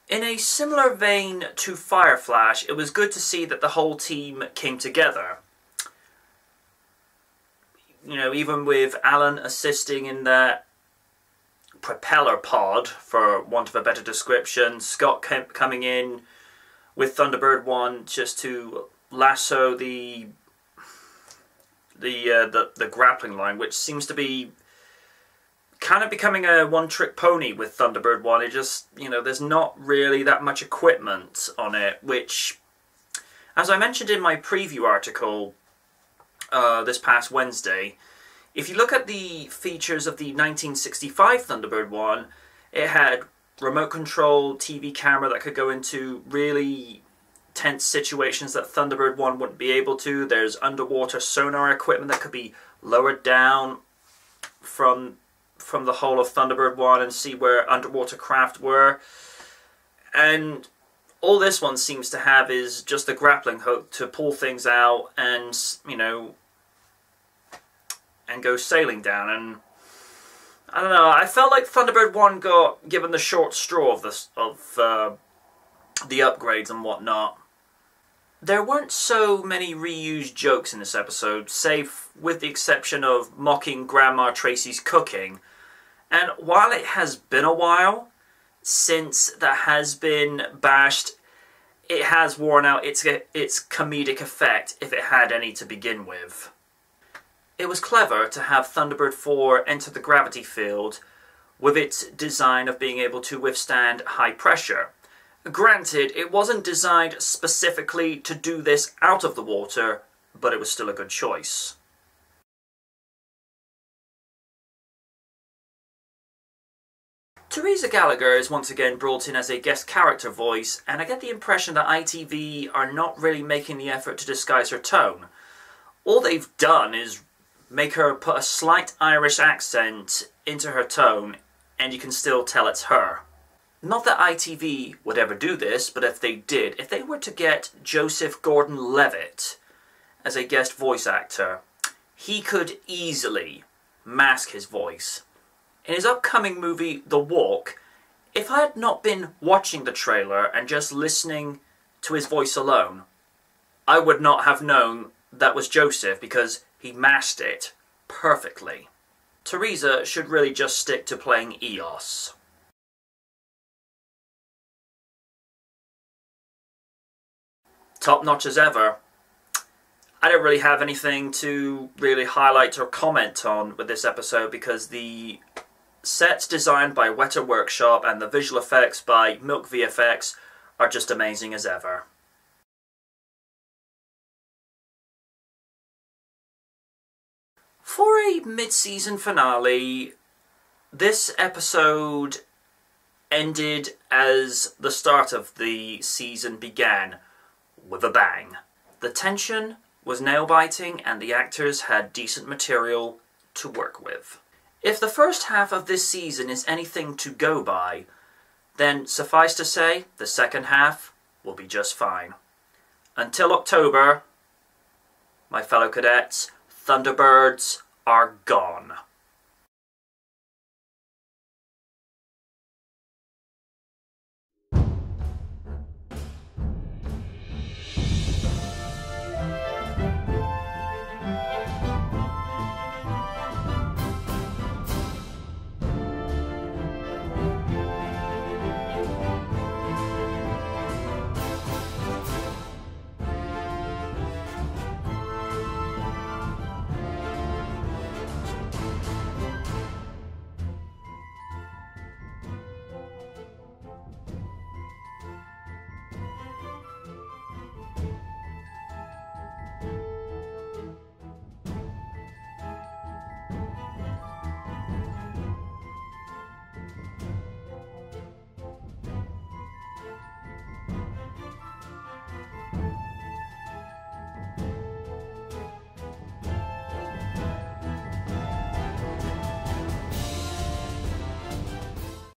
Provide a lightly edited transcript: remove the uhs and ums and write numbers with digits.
In a similar vein to Fire Flash, it was good to see that the whole team came together. You know, even with Alan assisting in that propeller pod, for want of a better description, Scott coming in with Thunderbird 1 just to lasso the grappling line, which seems to be kind of becoming a one-trick pony with Thunderbird 1. It just, you know, there's not really that much equipment on it, which, as I mentioned in my preview article this past Wednesday, if you look at the features of the 1965 Thunderbird 1, it had remote control TV camera that could go into really tense situations that Thunderbird 1 wouldn't be able to. There's underwater sonar equipment that could be lowered down from the whole of Thunderbird 1 and see where underwater craft were. And all this one seems to have is just a grappling hook to pull things out and, you know, and go sailing down. And I don't know, I felt like Thunderbird 1 got given the short straw of the upgrades and whatnot. There weren't so many reused jokes in this episode, save with the exception of mocking Grandma Tracy's cooking. And while it has been a while since that has been bashed, it has worn out its comedic effect, if it had any to begin with. It was clever to have Thunderbird 4 enter the gravity field with its design of being able to withstand high pressure. Granted, it wasn't designed specifically to do this out of the water, but it was still a good choice. Teresa Gallagher is once again brought in as a guest character voice, and I get the impression that ITV are not really making the effort to disguise her tone. All they've done is make her put a slight Irish accent into her tone, and you can still tell it's her. Not that ITV would ever do this, but if they did, if they were to get Joseph Gordon-Levitt as a guest voice actor, he could easily mask his voice. In his upcoming movie, The Walk, if I had not been watching the trailer and just listening to his voice alone, I would not have known that was Joseph because he masked it perfectly. Teresa should really just stick to playing Eos. Top notch as ever. I don't really have anything to really highlight or comment on with this episode because the sets designed by Weta Workshop and the visual effects by Milk VFX are just amazing as ever. For a mid-season finale, this episode ended as the start of the season began, with a bang. The tension was nail-biting and the actors had decent material to work with. If the first half of this season is anything to go by, then suffice to say, the second half will be just fine. Until October, my fellow cadets, Thunderbirds are gone.